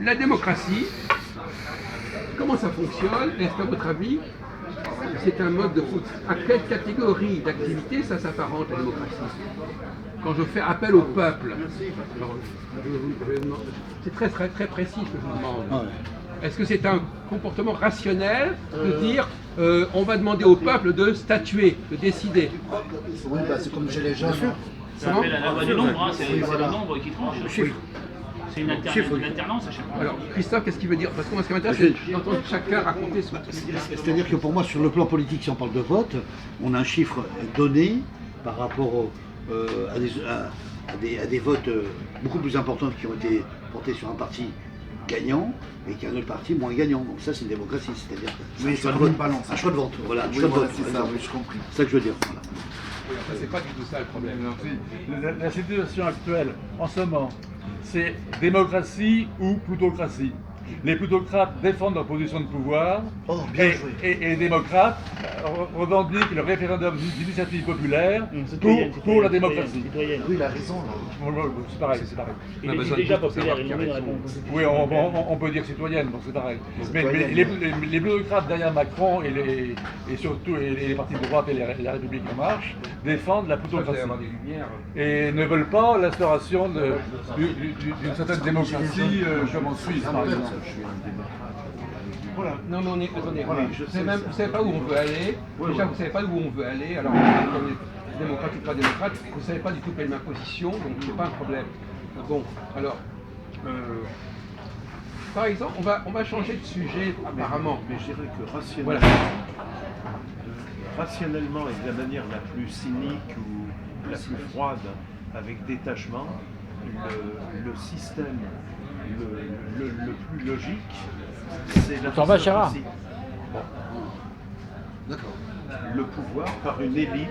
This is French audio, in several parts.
la démocratie, comment ça fonctionne? Est-ce qu'à votre avis, c'est un mode de foot? À quelle catégorie d'activité ça s'apparente, la démocratie? Quand je fais appel au peuple, c'est très précis ce que je vous demande. Ah ouais. Est-ce que c'est un comportement rationnel de dire on va demander au peuple de statuer, de décider? Oui, bah, c'est comme chez les jeunes. Ça s'appelle la loi du nombre, hein, c'est le nombre qui tranche. C'est une alternance à chaque fois. Alors, Christophe, qu'est-ce qu'il veut dire? Parce que moi, ce qui m'intéresse, c'est d'entendre chacun raconter son... C'est-à-dire que pour moi, sur le plan politique, si on parle de vote, on a un chiffre donné par rapport à des votes beaucoup plus importants qui ont été portés sur un parti gagnant et qu'un autre parti moins gagnant. Donc ça, c'est une démocratie. C'est-à-dire oui, un choix de vote. Voilà, un choix de vote. C'est ça, oui, je compris. C'est ça que je veux dire. Voilà. Oui, enfin, c'est pas du tout ça le problème. La situation actuelle, en ce moment, c'est démocratie ou plutocratie. Les plutocrates défendent leur position de pouvoir et les démocrates revendiquent le référendum d'initiative populaire pour la démocratie. Oui, il a raison. Là. C'est pareil, c'est pareil. Il est déjà populaire, il est nommé dans la Constitution. Oui, on peut dire citoyenne, donc c'est pareil. Mais les plutocrates derrière Macron et surtout les partis de droite et la République en marche défendent la plutocratie et ne veulent pas l'instauration d'une certaine démocratie comme en Suisse, par exemple. Voilà. Non, mais attendez, voilà. Vous ne savez pas où on veut aller. Déjà, vous ne savez pas où on veut aller. Alors, comme les démocrates ou pas démocrates, vous ne savez pas du tout quelle est ma position, donc c'est pas un problème. Bon, alors, par exemple, on va changer de sujet apparemment. Mais je dirais que Voilà. Rationnellement et de la manière la plus cynique ou la plus froide, avec détachement, le système le plus logique, c'est la démocratie. D'accord. Le pouvoir par une élite,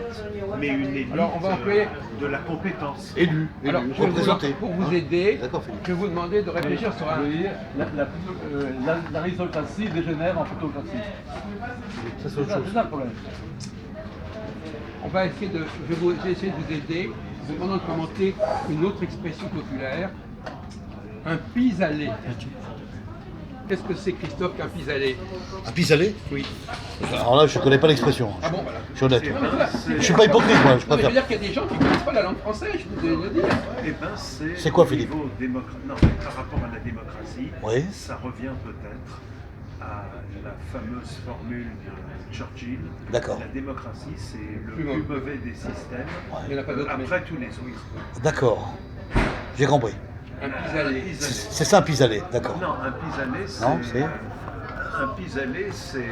mais une élite Alors, on va employer de la compétence. Élu, Alors, représenté. pour vous aider, D'accord, Philippe. je vais vous demander de réfléchir sur un... L'aristocratie dégénère en plutocratie. Ça, c'est autre chose. C'est ça le problème. On va essayer de... J'ai essayé de vous aider, vous demandant de commenter une autre expression populaire, un pis-aller. Qu'est-ce que c'est, Christophe, qu'un pis-aller? Un pis-aller? Oui. Alors là, je ne connais pas l'expression. Ah bon, voilà. Je suis honnête. Non, mais voilà. Je ne suis pas hypocrite, moi. Je Non, mais je préfère. veux dire qu'il y a des gens qui ne connaissent pas la langue française, je peux le dire. Eh ben, C'est quoi, au Philippe? niveau Non, mais par rapport à la démocratie, Oui. ça revient peut-être à la fameuse formule de Churchill. D'accord. La démocratie, c'est le Plus plus mauvais. mauvais des systèmes, Il n'y en a pas d'autre. après tous les autres. D'accord. J'ai compris. Un pis-aller. C'est ça un pis-aller, d'accord. Non, un pis-aller, c'est... Non, c'est... Un pis-aller, c'est...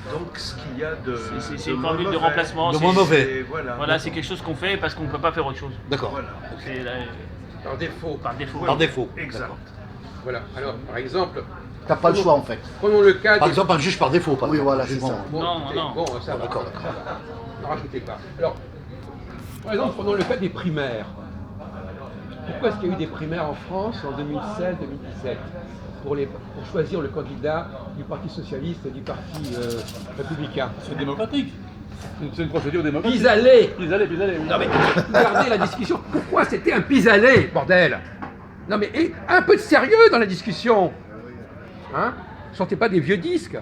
Donc, ce qu'il y a de... C'est une formule de remplacement. De moins mauvais. Et voilà. Voilà, c'est quelque chose qu'on fait parce qu'on ne peut pas faire autre chose. D'accord. Voilà. C'est Par défaut. par défaut. Par défaut. Exact. Voilà. Alors, par exemple, T'as pas le choix en fait. prenons le cas Par des... exemple, un juge par défaut, pas Oui, voilà, c'est ça. Bon, Non, écoutez, non. Bon, ça va. D'accord. Ne rajoutez pas. Alors, par exemple, prenons le cas des primaires. Pourquoi est-ce qu'il y a eu des primaires en France en 2016-2017 pour choisir le candidat du Parti Socialiste et du Parti Républicain? C'est démocratique. C'est une procédure démocratique. Pis-aller. Pis-aller, oui. Non mais, regardez la discussion. Pourquoi c'était un pis-aller, bordel? Non mais, un peu de sérieux dans la discussion. Hein? Sortez pas des vieux disques.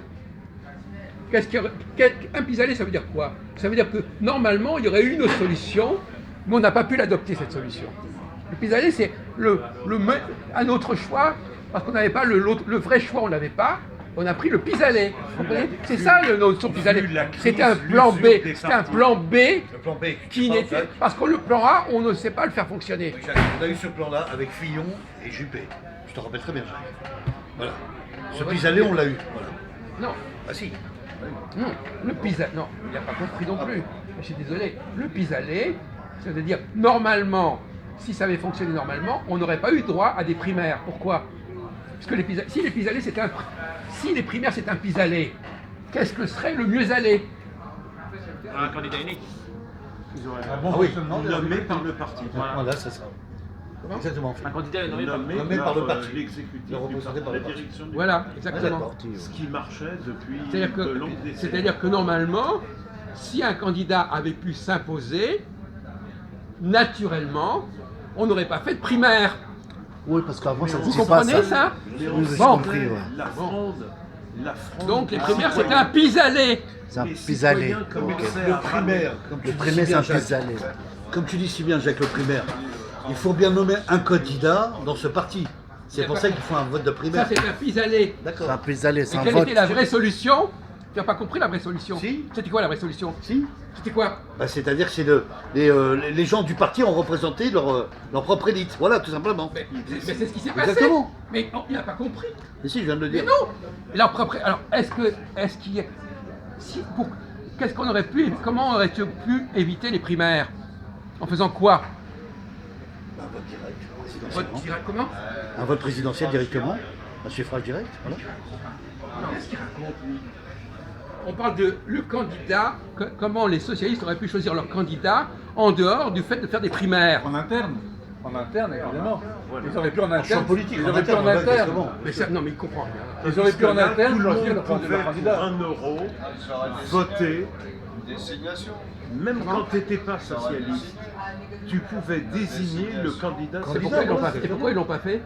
Un pis-aller, ça veut dire quoi? Ça veut dire que, normalement, il y aurait eu une autre solution, mais on n'a pas pu l'adopter, cette solution. Le pis-aller, c'est un autre choix, parce qu'on n'avait pas le vrai choix, on n'avait pas. On a pris le pis-aller. C'est ça le notion pis-aller. C'était un plan B. C'était un plan B Le plan B. qui n'était. Parce que le plan A, on ne sait pas le faire fonctionner. On a eu ce plan-là avec Fillon et Juppé. Je te rappelle très bien, Jacques. Voilà. Ce pis-aller, on l'a eu. Voilà. Non, Ah si. non, le pis-aller. Non, il n'a pas compris non plus. Je suis désolé. Le pis-aller, c'est-à-dire, normalement, si ça avait fonctionné normalement, on n'aurait pas eu droit à des primaires. Pourquoi? Parce que si les pis-aller, c'était si les primaires, c'est un pis-aller, qu'est-ce que serait le mieux-aller? Un candidat unique. Ah oui. Nommé par le parti. Voilà, c'est ça. Comment? Exactement. Un candidat nommé par... Nommé par le parti. L'exécutif du Représenté parti, par la le parti. direction du Voilà, Ah, exactement. d'accord. Ce qui marchait depuis C'est-à-dire de longues décennies. c'est-à-dire que normalement, si un candidat avait pu s'imposer, naturellement, on n'aurait pas fait de primaire. Oui, parce qu'avant, ça Vous disait pas comprenez ça? Oui, j'ai Bon. compris, ouais. La fronde. Donc les primaires, c'était un pis-aller. C'est un Les pis-aller. citoyens commençaient Le à primaire, comme tu Le dis primaire, si c'est un bien, Jacques. pis-aller. Comme tu dis si bien, Jacques, le primaire, il faut bien nommer un candidat dans ce parti. C'est pour ça qu'il faut un vote de Ça, primaire. c'est un pis-aller. C'est un D'accord. pis-aller, c'est Et un quelle vote. était la vraie solution? Tu n'as pas compris la vraie solution? Si. C'était quoi la vraie solution? Si. C'était quoi? Bah, c'est-à-dire que c'est les gens du parti ont représenté leur propre élite. Voilà, tout simplement. Mais c'est ce qui s'est passé. Exactement. Mais oh, il n'a pas compris. Mais si, je viens de le Mais dire. non. Alors, qu'est-ce qu'on aurait pu, comment aurais-tu pu éviter les primaires? En faisant quoi? Un vote direct, Vote présidentiellement. direct, comment? Un vote présidentiel directement, un suffrage direct. Voilà. On parle de le candidat, comment les socialistes auraient pu choisir leur candidat en dehors du fait de faire des primaires. En interne, évidemment. Ils auraient pu en Champ interne. politique, Ils en auraient pu en interne, interne. exactement. Mais ça, non, mais il comprend rien. Ils auraient pu en interne Tout le choisir monde leur pouvait pour candidat. 1 euro voter. Même quand tu n'étais pas socialiste, tu pouvais désigner le candidat. Et pourquoi ils l'ont pas fait? Et pourquoi ils l'ont pas fait?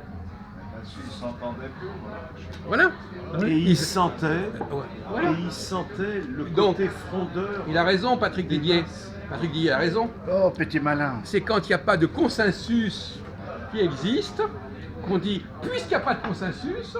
Voilà. Et il sentait, Ouais. Voilà. et il sentait le Donc, côté frondeur. Il a raison, Patrick Didier. Patrick Didier a raison. Oh, petit malin. C'est quand il n'y a pas de consensus qui existe qu'on dit, puisqu'il n'y a pas de consensus,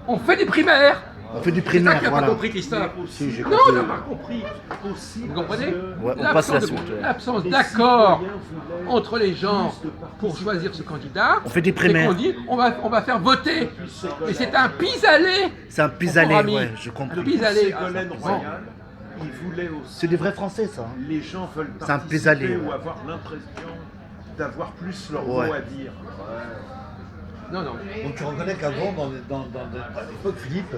on fait des primaires. On fait du C'est ça primaire, qu'il n'a voilà. pas compris, Christophe. Si, j'ai Non, compris. il n'a pas compris. Aussi Vous comprenez? Ouais, on passe la suite. L'absence Les d'accord citoyens voulaient entre les gens plus de participation. pour choisir ce candidat. On fait des c'est primaires. qu'on dit, on va faire voter. Et c'est un pis-aller. C'est un Mon pis-aller, ami. ouais, je comprends. Le pis-aller. Ségolène Bon. Royal, il voulait aussi. C'est des vrais Français, ça. hein. Les gens veulent C'est un participer pis-aller, ou ouais. avoir l'impression d'avoir plus leur Ouais. mot à dire. Non, non. Donc tu reconnais qu'avant, à l'époque, Philippe,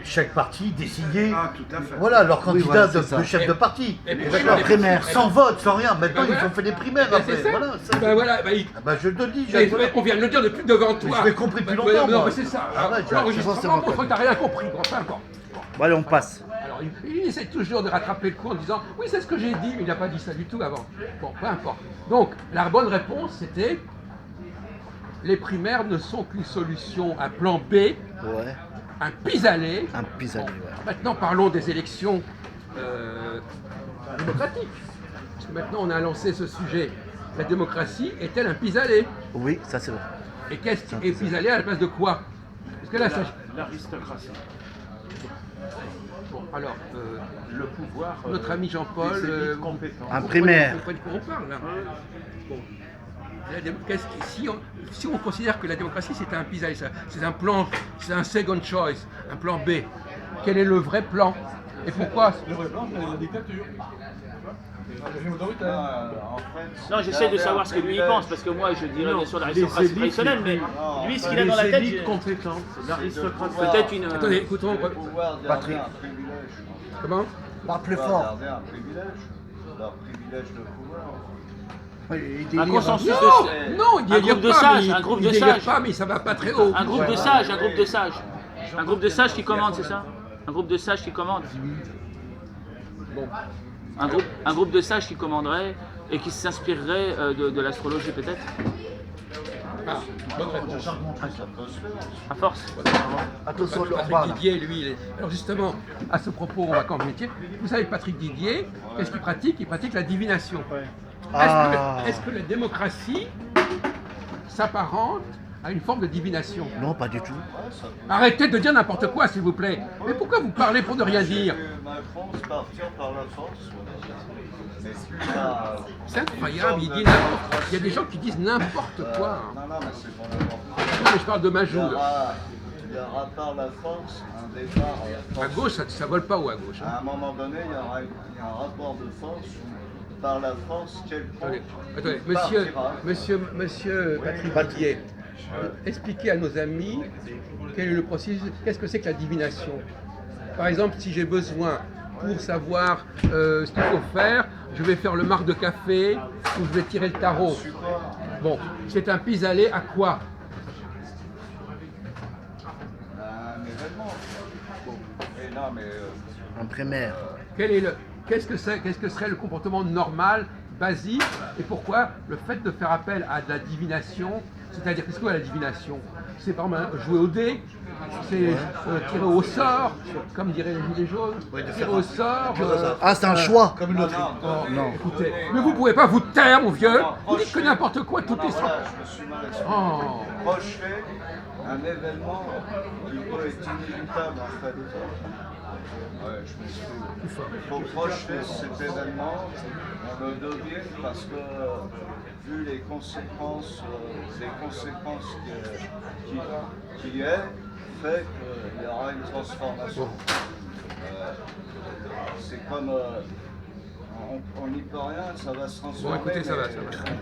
chaque parti désignait Ah, tout à fait. voilà, leur candidat voilà, c'est de ça. chef de parti. Et puis, D'accord. les primaires. Sans vote, sans rien. Maintenant, voilà. ils ont fait des primaires Ben, après. c'est ça. Voilà, ça. Ben voilà, Je te le dis, mais Jacques. on vient de le dire depuis devant toi. je l'ai compris depuis Ben, longtemps, Non, moi. mais c'est ça. Ah ouais, Jacques, L'enregistrement, c'est bon, on croit que t'as rien compris. Bon, peu importe. Bon, allez, on passe. Alors, il essaie toujours de rattraper le coup en disant oui, c'est ce que j'ai dit, mais il n'a pas dit ça du tout avant. Bon, peu importe. Donc, la bonne réponse, c'était les primaires ne sont qu'une solution, un plan B, Ouais, un pis-aller. un pis-aller, ouais. Maintenant, parlons des élections démocratiques. Parce que maintenant, on a lancé ce sujet. La démocratie est-elle un pis-aller? Oui, ça c'est vrai. Et qu'est-ce qui est pis-aller à la place de quoi? Parce que là, ça... L'aristocratie. Bon, alors, Le pouvoir. notre ami Jean-Paul... des élites vous compétentes. Un comprenez- primaire. vous comprenez de quoi on parle, là? Bon. Si on considère que la démocratie c'est un pis-aller, c'est un plan, c'est un second choice, un plan B, quel est le vrai plan? Et pourquoi? Le vrai plan, c'est la dictature. Le régime autoritaire. Non, j'essaie de savoir ce que lui il pense, parce que moi je dirais bien sûr les l'aristocratie élites, traditionnelle, mais lui ce qu'il a Les dans la tête, élites compétentes. L'aristocratie. peut-être une. Attendez, écoutons. Patrick. Comment? Parle plus fort. Leur privilège de pouvoir. Un consensus Non, de. non, il Un délire groupe de pas, sages, mais un groupe il de délire sages. pas, mais ça va pas très haut. Un groupe de sages, un groupe de sages. Un groupe de sages qui commande, c'est ça? Un groupe de sages qui commande. Un groupe de sages qui commanderait et qui s'inspirerait de l'astrologie peut-être? Ah, bonne réponse. À force. Attention, on Patrick va là. Didier, lui, il est... Alors justement, à ce propos, on va quand métier. Vous savez, Patrick Didier, qu'est-ce qu'il pratique? Il pratique la divination. Ah. Est-ce que la démocratie s'apparente à une forme de divination? Non, pas du tout. Arrêtez de dire n'importe quoi, s'il vous plaît. Mais pourquoi vous parlez pour ne rien dire? Macron se partir par la force. Mais plus la- C'est incroyable, il dit n'importe. Il y a des gens qui disent n'importe quoi. Non, non, mais c'est pas n'importe quoi. Non, mais je parle de Il y Majou. aura par la force un départ à la À force. gauche, ça vole pas où à gauche. Hein. À un moment donné, il y a un rapport de force où, par la force, Attendez, attendez, partira. monsieur Patrick Didier, expliquez à nos amis quel est le processus, qu'est-ce que c'est que la divination. Par exemple, si j'ai besoin, pour savoir ce qu'il faut faire, je vais faire le marc de café ou je vais tirer le tarot. Bon, c'est un pis-aller à quoi? Un événement. Bon. Et non, mais Un primaire. Qu'est-ce que serait le comportement normal, basique, et pourquoi le fait de faire appel à de la divination C'est-à-dire, qu'est-ce que la divination? C'est par exemple jouer au dé, c'est tirer au sort, comme diraient les gilets jaunes, tirer au sort. Ah, c'est un choix. Comme une loterie. Non. Écoutez, mais vous pouvez pas vous taire, mon vieux. Vous dites que n'importe quoi, toutes les Non, sortes. là, je me suis mal expliqué. Oh. Projeter un événement qui peut être inévitable en fait. Ouais, je m'explique. Il faut projeter cet événement, on le devine parce que vu les conséquences qu'il y a, fait qu'il y aura une transformation. C'est comme on n'y peut rien, ça va se transformer. Bon, écoutez, ça va.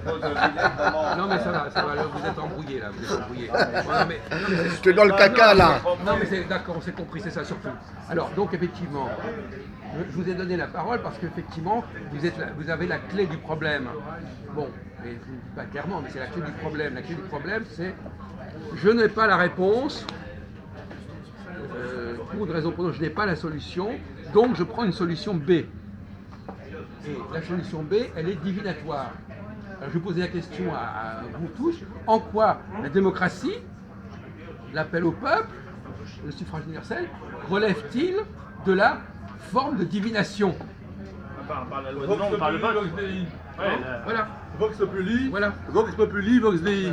On peut deviner comment. Non, mais ça va, là, vous êtes embrouillé, là, vous êtes embrouillé. Tu es dans le caca, là. Non, mais c'est d'accord, on s'est compris, c'est ça surtout. Alors, donc, effectivement, je vous ai donné la parole parce qu'effectivement, vous avez la clé du problème. Bon, mais je ne dis pas clairement, mais c'est la clé du problème. La clé du problème, c'est je n'ai pas la réponse, pour une raison pour laquelle je n'ai pas la solution, donc je prends une solution B. Et la solution B, elle est divinatoire. Alors, je vais poser la question à vous tous. En quoi la démocratie, l'appel au peuple, le suffrage universel, relève-t-il de la forme de divination? Par la loi du nombre, par le vote. Voilà. Vox Populi, Voilà. Vox Populi, Vox Dei.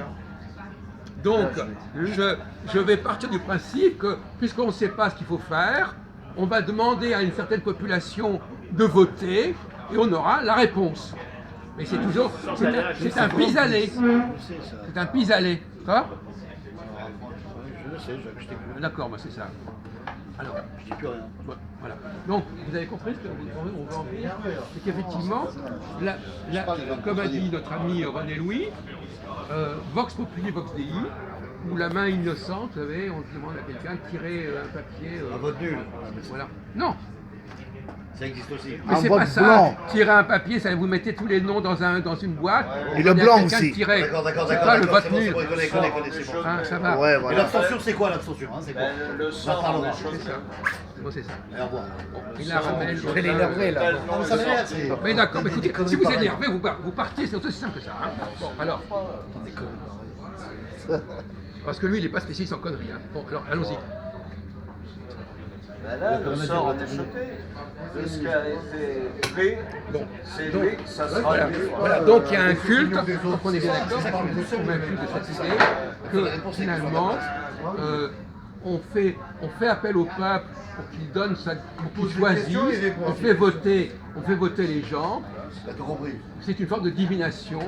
Donc, je vais partir du principe que, puisqu'on ne sait pas ce qu'il faut faire, on va demander à une certaine population de voter et on aura la réponse. Mais c'est toujours, c'est un pis-aller. C'est un pis-aller. Quoi? Je le sais, je t'écoute. D'accord, moi c'est ça. Alors, Je dis plus rien. voilà. Donc, vous avez compris ce qu'on veut en dire? C'est qu'effectivement, comme a dit notre ami René Louis, Vox Populi, Vox Dei, ou la main innocente, vous savez, on demande à quelqu'un de tirer un papier. Un vote nul. Voilà. Non, Ça existe aussi. mais Un c'est vote pas ça. blanc. Tirer un papier, ça vous mettez tous les noms dans une boîte. Et le demandez à blanc quelqu'un de aussi. tirer. D'accord. C'est pas le vote c'est bon, nul. c'est bon, je connais, c'est bon. Hein, ça va. Ouais, Et voilà. l'abstention, c'est quoi l'abstention hein, c'est quoi Ben, le sort, on est C'est choqué. ça. Bon, c'est ça. Allez, au revoir. Il la ramène. Je vais l'énerver, là. Non, mais ça m'énerve, c'est... Mais d'accord, mais écoutez, si vous énervez, vous partez, c'est aussi simple que ça. Hein. Bon, alors. Parce que lui, il n'est pas spécialiste en conneries. Hein. Bon, alors, allons-y. Ben là, le sort, on est choqué. De ce qui a été pris, c'est lui, ça sera Voilà. lui. Voilà. Donc il y a un culte, donc on est bien d'accord, on a un culte de cette idée que finalement on fait appel au peuple pour qu'il donne pour qu'il choisisse, on fait voter les gens. T'as tout compris. C'est une forme de divination.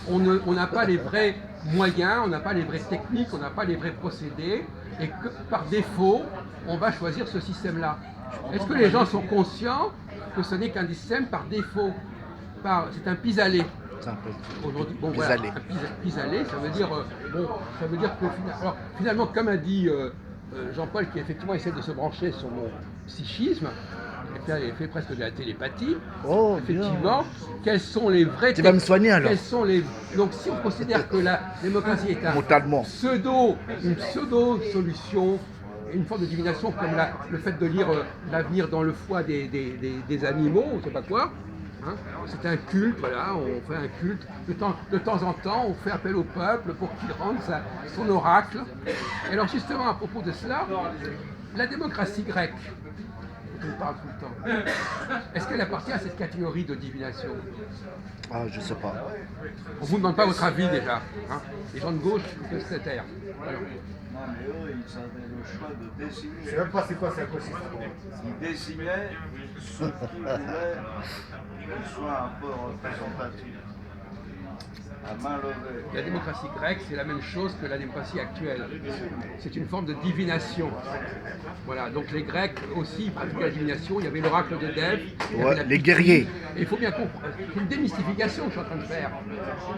On n'a pas les vrais moyens, on n'a pas les vraies techniques, on n'a pas les vrais procédés, et que par défaut, on va choisir ce système-là. Est-ce que les gens sont conscients que ce n'est qu'un système par défaut? C'est un pis-aller. C'est un peu Aujourd'hui, bon, voilà, pis-aller. un pis-aller, ça veut dire, ça veut dire que finalement, comme a dit Jean-Paul, qui effectivement essaie de se brancher sur mon psychisme, il fait presque de la télépathie. Oh, Effectivement, quels sont les vrais... Tu vas me soigner, alors. Donc si on considère que la démocratie est Mentalement. une pseudo-solution, une forme de divination comme le fait de lire l'avenir dans le foie des animaux, on ne sait pas quoi, hein, c'est un culte, voilà, on fait un culte. De temps en temps, on fait appel au peuple pour qu'il rende son oracle. Et alors justement, à propos de cela, la démocratie grecque, je vous parle tout le temps. Est-ce qu'elle appartient à cette catégorie de divination? Ah, je sais pas. On ne vous demande pas votre avis déjà. Hein. Les gens de gauche, que c'est terre. Alors, Non, mais eux, ils avaient le choix de désigner. Je sais même pas c'est quoi, c'est un quoi. Ils désignaient ceux qui voulaient qu'ils soient un peu représentatifs. À main levée. la démocratie grecque, c'est la même chose que la démocratie actuelle. C'est une forme de divination. Voilà, donc les Grecs aussi pratiquaient la divination. Il y avait l'oracle de Delphes. il y avait Ouais, la les Pythie. guerriers. Et il faut bien comprendre, c'est une démystification que je suis en train de faire.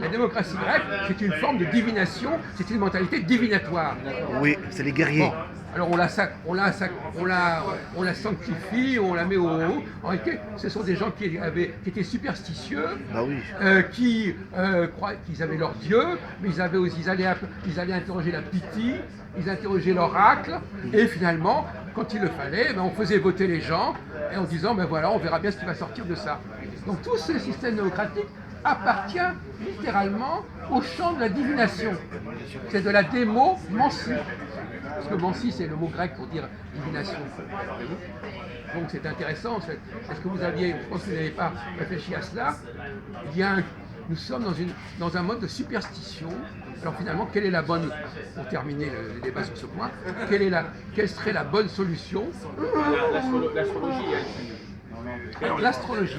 La démocratie grecque, c'est une forme de divination, c'est une mentalité divinatoire. Oui, c'est les guerriers. Bon, alors on la sanctifie, on la met au haut. En réalité, ce sont des gens qui étaient superstitieux, Bah oui. qui croyaient qu'ils avaient leur Dieu, mais ils allaient interroger la Pythie, ils interrogeaient l'oracle, et finalement, quand il le fallait, on faisait voter les gens, et en disant, ben voilà, on verra bien ce qui va sortir de ça. Donc tout ce système démocratique appartient littéralement au champ de la divination. C'est de la démomancie. Parce que mancie, c'est le mot grec pour dire divination. Donc c'est intéressant. Est-ce que vous aviez, je pense que vous n'avez pas réfléchi à cela, nous sommes dans un mode de superstition. Alors finalement, quelle est la bonne, pour terminer le débat sur ce point, quelle serait la bonne solution? Alors l'astrologie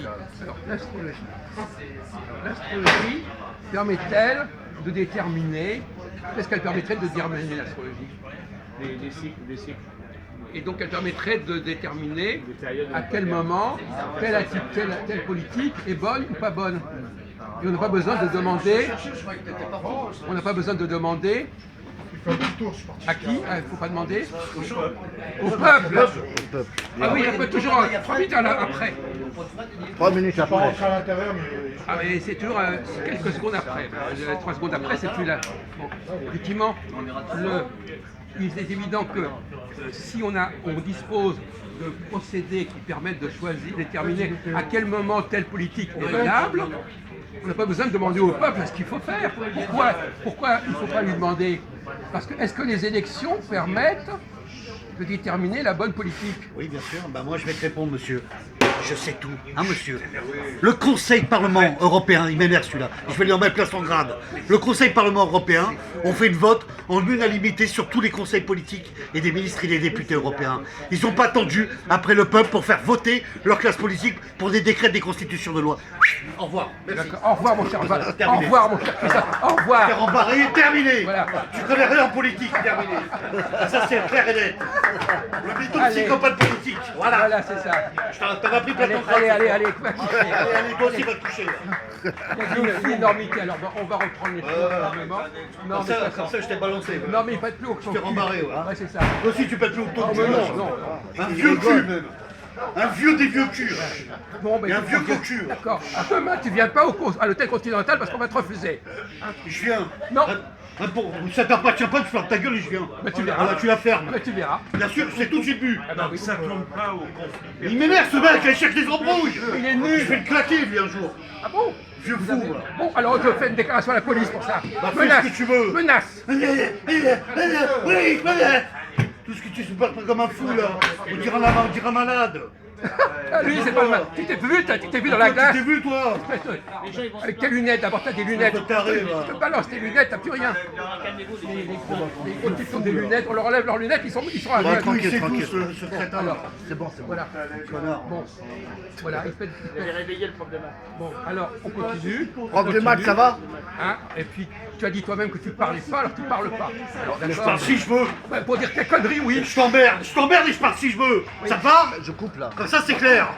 permet-elle de déterminer, qu'est-ce qu'elle permettrait de déterminer l'astrologie? Des cycles. Et donc elle permettrait de déterminer à quel moment telle politique est bonne ou pas bonne. Et on n'a pas besoin de demander. À qui? Il ne faut pas demander. Au peuple. Ah oui, on peut toujours 3 minutes après. 3 minutes après. Ah mais c'est toujours quelques secondes après. 3 secondes après, c'est plus là. Bon, effectivement, il est évident que si on dispose de procédés qui permettent de choisir, déterminer à quel moment telle politique est valable, on n'a pas besoin de demander au peuple ce qu'il faut faire. Pourquoi il ne faut pas lui demander? Parce que est-ce que les élections permettent de déterminer la bonne politique? Oui, bien sûr. Moi, je vais te répondre, monsieur. Je sais tout, hein, monsieur. Le Conseil Parlement européen, il m'énerve celui-là. Je vais lui en mettre place en grade. Le Conseil Parlement européen, on fait une vote en unanimité sur tous les conseils politiques et des ministres et des députés européens. Ils n'ont pas attendu après le peuple pour faire voter leur classe politique pour des décrets des constitutions de loi. Au revoir. Merci. Au revoir, mon cher. Au revoir, mon cher Christophe. Au revoir. Faire embarré, terminé. Voilà. Tu connais rien en politique, terminé. Ça, c'est clair et net. Le bidon psychopathe politique. Voilà, c'est ça. T'en as pris plein ton Allez, Allez, toi aussi, va te coucher. Il y a une énormité. Alors, on va reprendre les choses. Non, mais Comme ça, je t'ai balancé. non, mais il faut être plus haut que ton t'ai cul. rembarré, ouais. Ouais, c'est ça. Toi aussi, tu pètes plus haut que ton cul. Non. Un vieux cul, même. Un vieux des vieux culs. Bon, ben, Et un vieux ok. cocu. D'accord. Demain, tu viens pas à l'hôtel Continental parce qu'on va te refuser. Je viens. Non. Bon, ça t'appartient pas, tu fermes ta gueule et je viens. Mais tu verras. Tu la fermes. Mais tu verras. Bien sûr, c'est tout de suite bu. Donc ça tombe pas au conflit. Il m'énerve ce mec, il cherche des embrouilles. Il est nul. Je vais le claquer, lui, un jour. Ah bon? Vieux fou, voilà. Bon, alors je fais une déclaration à la police pour ça. Fais Menace. ce que tu veux. Menace. Oui, tout ce que tu se parles comme un fou, là. On dirait un malade. Ah, lui, c'est pas mal. Tu t'es vu dans la glace. Tu t'es vu, toi? Avec tes lunettes, d'abord t'as des lunettes. Espèce de taré, va. Tu te balances tes lunettes, t'as plus rien. Les gros types qui ont des lunettes, on leur enlève leurs lunettes, ils sont aveugles. Tranquille, c'est tout, tranquille. ce crétin. Alors, C'est bon. voilà. Bon, voilà, il fait. Réveiller le prof de maths. Bon, alors on continue. Prof de maths, ça va? Hein, et puis, tu as dit toi-même que tu parlais pas, alors tu parles pas. Alors, Je d'accord. parle si je veux. Ouais, pour dire tes conneries, oui. Je t'emmerde et je parle si je veux. Ça te va? Je coupe là. Comme ça, c'est clair.